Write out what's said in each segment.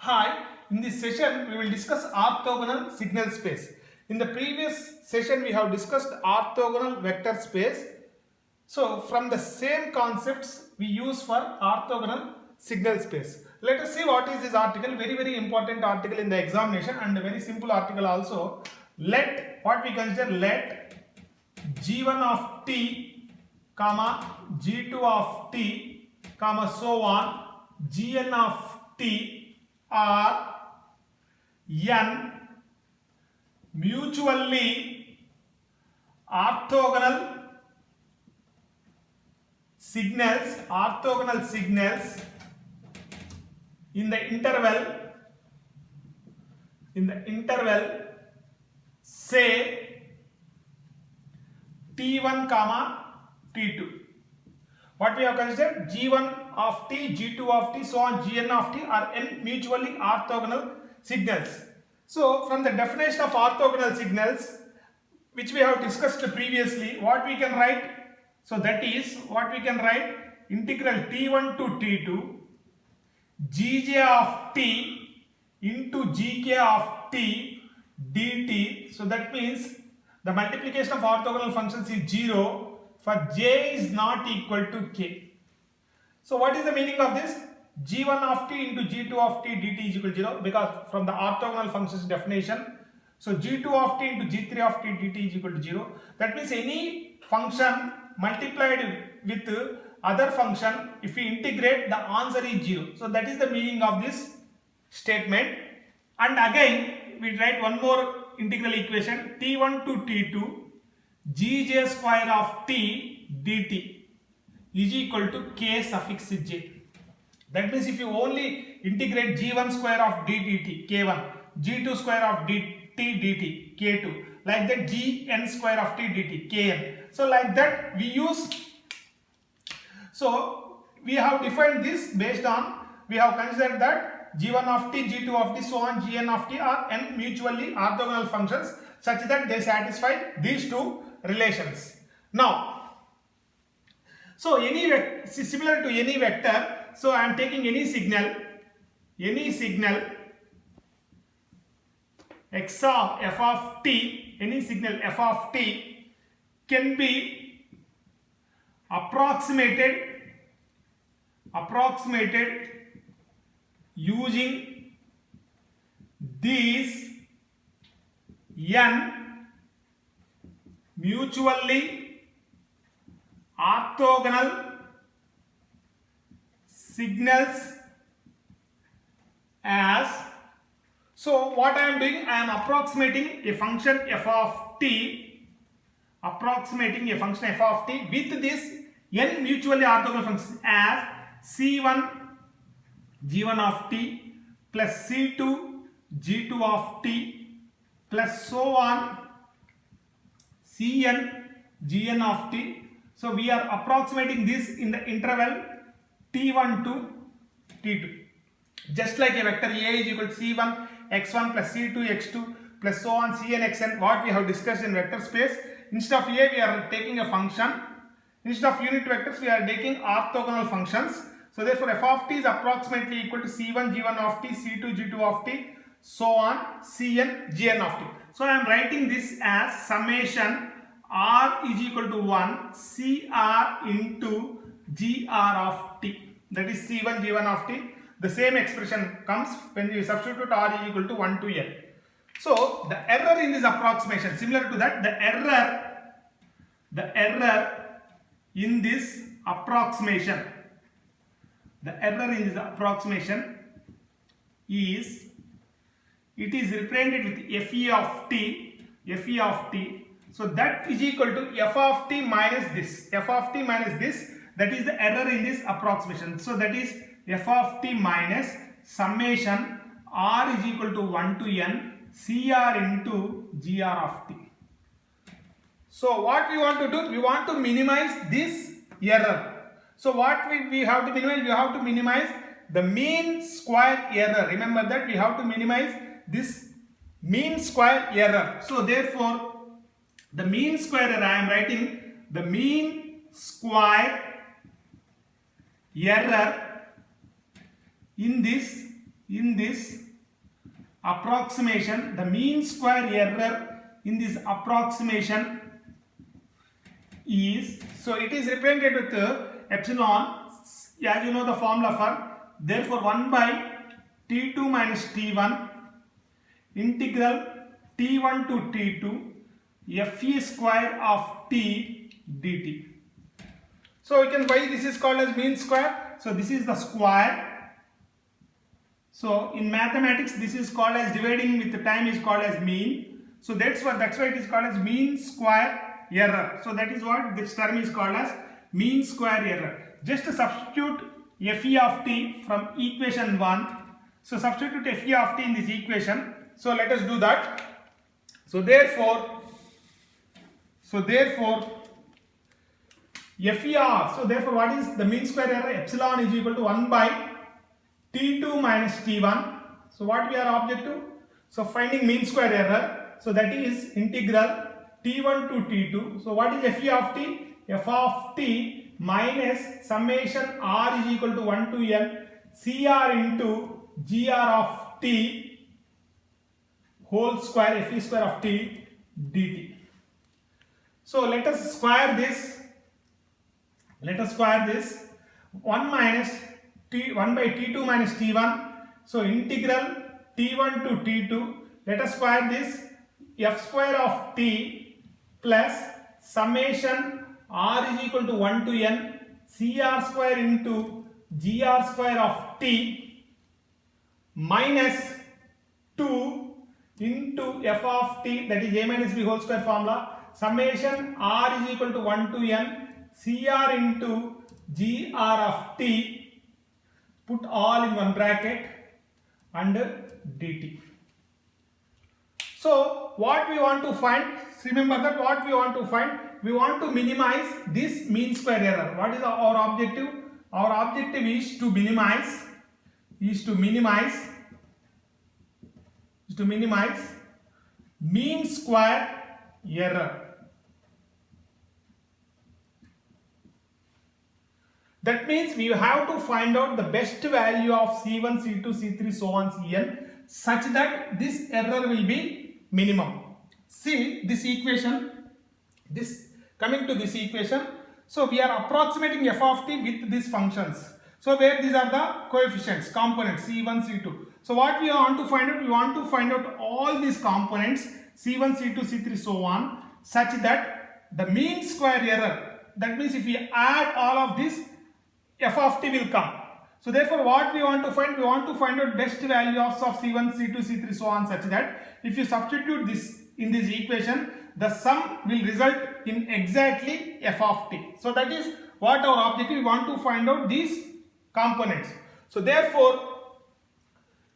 Hi, in this session we will discuss orthogonal signal space. In the previous session we have discussed orthogonal vector space. So from the same concepts we use for orthogonal signal space. Let us see what is this article. Very important article in the examination and a very simple article also. Let what we consider let g1 of t comma g2 of t comma so on gn of t are n mutually orthogonal signals in the interval say t1 comma t2. What we have considered, g1 of t, g2 of t, so on gn of t are n mutually orthogonal signals. So from the definition of orthogonal signals which we have discussed previously, what we can write? So that is what we can write, integral t1 to t2 gj of t into gk of t dt. So that means the multiplication of orthogonal functions is 0 for j is not equal to k. So what is the meaning of this? g1 of t into g2 of t dt is equal to 0, because from the orthogonal functions definition, so g2 of t into g3 of t dt is equal to 0. That means any function multiplied with other function, if we integrate, the answer is 0. So that is the meaning of this statement. And again we write one more integral equation, t1 to t2 gj square of t dt is equal to k suffix j. That means if you only integrate g1 square of d dt k1, g2 square of t dt k2, like that gn square of t dt kn. So like that we use. So we have defined this based on, we have considered that g1 of t, g2 of t, so on gn of t are n mutually orthogonal functions such that they satisfy these two relations. Now, so similar to any vector, so I am taking any signal x of f of t, any signal f of t can be approximated using these n mutually orthogonal signals as. So what I am doing, I am approximating a function f of t, with this n mutually orthogonal functions as c1 g1 of t plus c2 g2 of t plus so on cn gn of t. So we are approximating this in the interval t1 to t2, just like a vector a is equal to c1 x1 plus c2 x2 plus so on cn xn, what we have discussed in vector space. Instead of a we are taking a function, instead of unit vectors we are taking orthogonal functions. So therefore f of t is approximately equal to c1 g1 of t, c2 g2 of t, so on cn gn of t. So I am writing this as summation r is equal to 1 cr into gr of t, that is c1 g1 of t. The same expression comes when we substitute r is equal to 1 to n. So the error in this approximation, similar to that, the error in this approximation is, it is represented with fe of t. So that is equal to f of t minus this, that is the error in this approximation. So that is f of t minus summation r is equal to 1 to n cr into gr of t. So what we want to do, we want to minimize this error. So what we have to minimize, we have to minimize the mean square error. Remember that we have to minimize this mean square error. So therefore the mean square error, I am writing the mean square error in this in this approximation, the mean square error in this approximation is, so it is represented with epsilon, as you know the formula for, therefore 1 by t2 minus t1 integral t1 to t2 fe square of t dt. So you can, why this is called as mean square? So this is the square. So in mathematics this is called as, dividing with the time is called as mean. So that's why it is called as mean square error. So that is what this term is called as, mean square error. Just substitute fe of t from equation 1. So substitute fe of t in this equation. So let us do that. So therefore FER, so therefore what is the mean square error? Epsilon is equal to 1 by t2 minus t1. So what we are objective? So finding mean square error. So that is integral t1 to t2. So what is FE of t? F of t minus summation r is equal to 1 to n CR into GR of t whole square, FE square of t dt. So let us square this. 1 by t2 minus t1. So integral t1 to t2. Let us square this. F square of t plus summation r is equal to 1 to n CR square into GR square of t minus 2 into f of t, that is a minus b whole square formula. Summation r is equal to 1 to n CR into GR of t, put all in one bracket, and dt. So what we want to find, remember that what we want to find, we want to minimize this mean square error. What is our objective? Our objective is to minimize mean square error. That means we have to find out the best value of C1, C2, C3, so on, Cn, such that this error will be minimum. See this equation, coming to this equation. So we are approximating f of t with these functions. So where these are the coefficients, components C1, C2. So what we want to find out? We want to find out all these components C1, C2, C3, so on, such that the mean square error, that means if we add all of this, f of t will come. So therefore what we want to find? We want to find out best values of C1, C2, C3, so on, such that if you substitute this in this equation, the sum will result in exactly f of t. So that is what our objective. We want to find out these components. So therefore,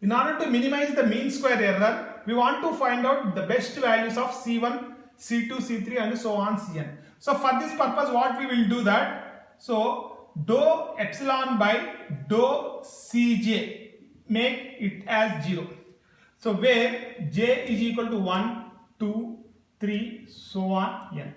in order to minimize the mean square error, we want to find out the best values of C1, C2, C3, and so on, Cn. So for this purpose, what we will do that? So dou epsilon by dou Cj, make it as 0. So where j is equal to 1, 2, 3, so on, n.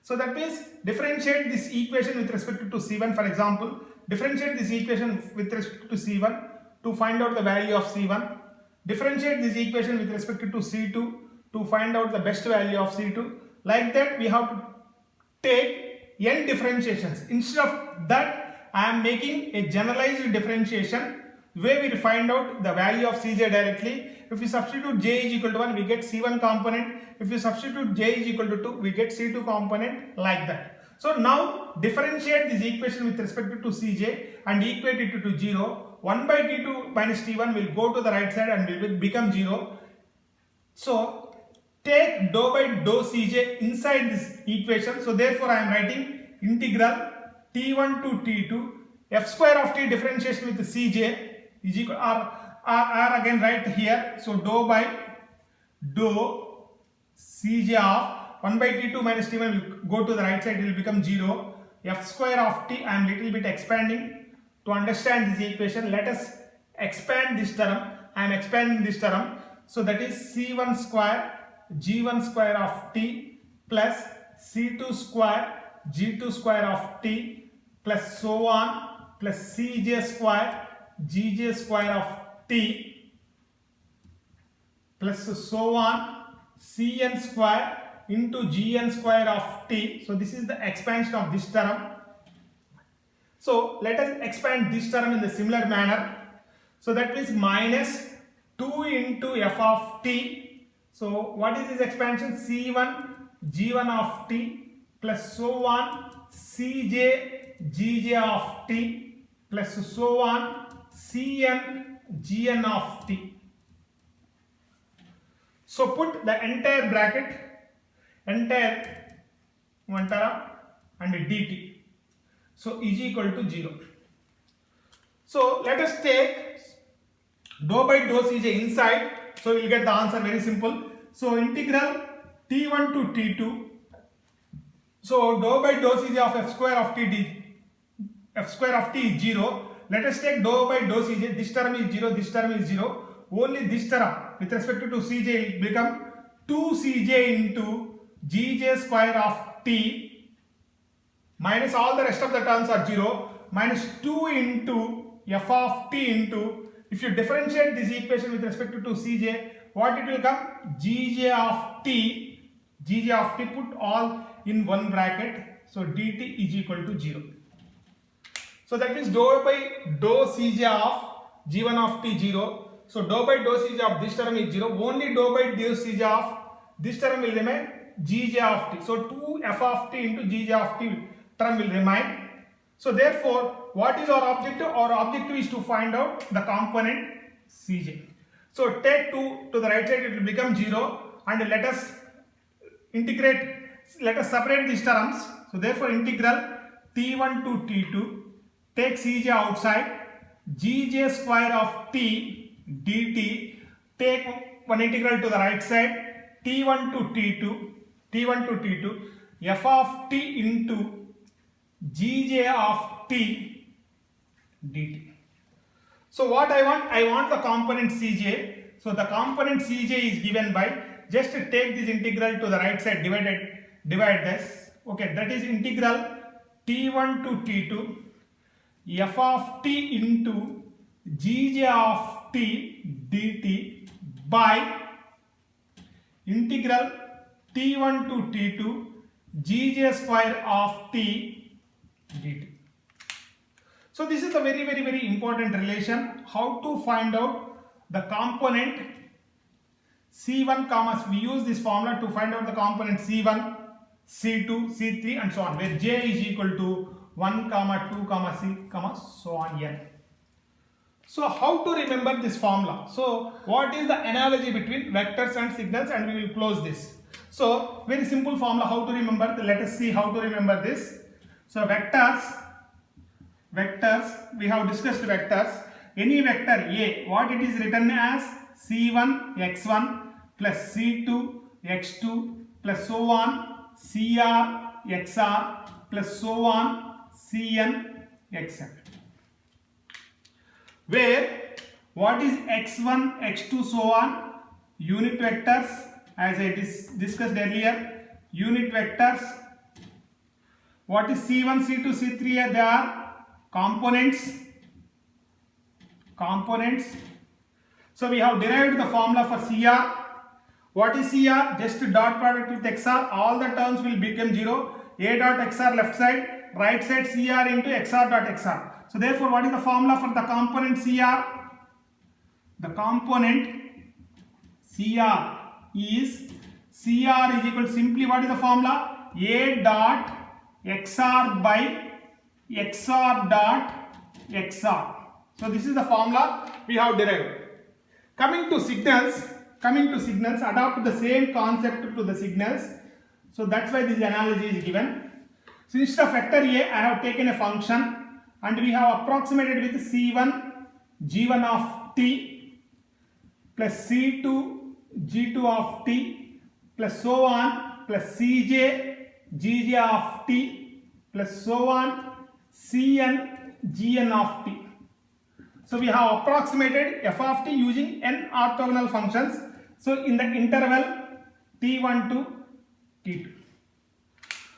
So that means differentiate this equation with respect to C1, for example. Differentiate this equation with respect to C1 to find out the value of C1. Differentiate this equation with respect to C2 to find out the best value of C2. Like that we have to take n differentiations. Instead of that, I am making a generalized differentiation where we find out the value of Cj directly. If we substitute j is equal to 1, we get C1 component. If we substitute j is equal to 2, we get C2 component, like that. So now differentiate this equation with respect to Cj and equate it to 0. 1 by t2 minus t1 will go to the right side and will become 0. So take dou by dou Cj inside this equation. So therefore I am writing integral t1 to t2 f square of t differentiation with Cj is equal, or again write here. So dou by dou Cj of 1 by t2 minus t1 will go to the right side, it will become 0. F square of t, I am little bit expanding to understand this equation. Let us expand this term. I am expanding this term. So that is C1 square G1 square of t plus C2 square G2 square of t plus so on plus Cj square Gj square of t plus so on cn square into gn square of t. So this is the expansion of this term. So let us expand this term in the similar manner. So that means minus 2 into f of t. So what is this expansion? C1 g1 of t plus so on cj gj of t plus so on cn gn of t. So put the entire bracket, entire one term and dt. So is equal to 0. So let us take dou by dou Cj inside. So we will get the answer very simple. So integral t1 to t2. So dou by dou Cj of f square of t f square of t is 0. Let us take dou by dou Cj. This term is 0. This term is 0. Only this term with respect to Cj will become 2Cj into Gj square of t minus all the rest of the terms are 0 minus 2 into f of t into, if you differentiate this equation with respect to Cj, what it will come? Gj of t put all in one bracket. So dt is equal to 0. So that means dou by dou Cj of g1 of t 0. So dou by dou Cj of this term is 0. Only dou by dou Cj of this term will remain Gj of t. So 2 f of t into Gj of t term will remain. So therefore, what is our objective? Our objective is to find out the component Cj. So take 2 to the right side, it will become 0, and let us integrate, let us separate these terms. So therefore integral t1 to t2, take Cj outside, Gj square of t dt, take one integral to the right side, t1 to t2, f of t into Gj of t dt. So what I want the component Cj. So the component Cj is given by, just take this integral to the right side, divide this. Okay, that is integral t1 to t2 f of t into Gj of t dt by integral t1 to t2 Gj square of t dt. So this is a very important relation. How to find out the component C1 comma, we use this formula to find out the component C1, C2, C3 and so on, where j is equal to 1 comma 2 comma c comma so on n. So how to remember this formula? So what is the analogy between vectors and signals, and we will close this. So very simple formula how to remember. Let us see how to remember this. So vectors, we have discussed vectors. Any vector A, what it is written as? C1 x1 plus C2 x2 plus so on CR xr plus so on Cn xn. Where what is x1, x2 so on? Unit vectors, as I discussed earlier, unit vectors. What is C1, C2, C3? They are components. So we have derived the formula for CR. What is CR? Just dot product with XR. All the terms will become 0. A dot XR left side, right side CR into XR dot XR. So therefore, what is the formula for the component CR? The component CR is equal to, simply what is the formula? A dot XR by XR dot XR. So this is the formula we have derived. Coming to signals, adopt the same concept to the signals. So that's why this analogy is given. So instead of vector A, I have taken a function and we have approximated with C1 G1 of t plus C2 G2 of t plus so on plus Cj Gj of t plus so on Cn Gn of t. So we have approximated f of t using n orthogonal functions. So in the interval t1 to t2.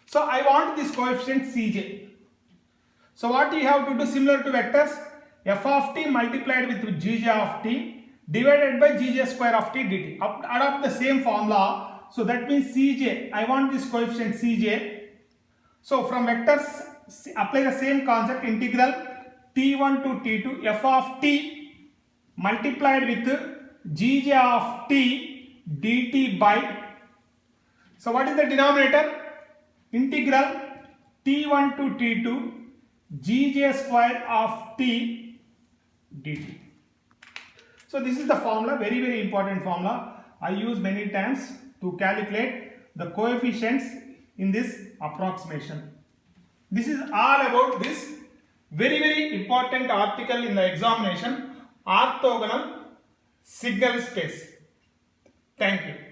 So I want this coefficient Cj. So what you have to do, similar to vectors, f of t multiplied with gj of t divided by gj square of t dt. Adopt the same formula. So that means cj, I want this coefficient cj. So from vectors, apply the same concept, integral t1 to t2 f of t multiplied with gj of t dt by, so what is the denominator? Integral t1 to t2 gj square of t dt. So this is the formula, very important formula. I use many times to calculate the coefficients in this approximation. This is all about this very important article in the examination, orthogonal signal space. Thank you.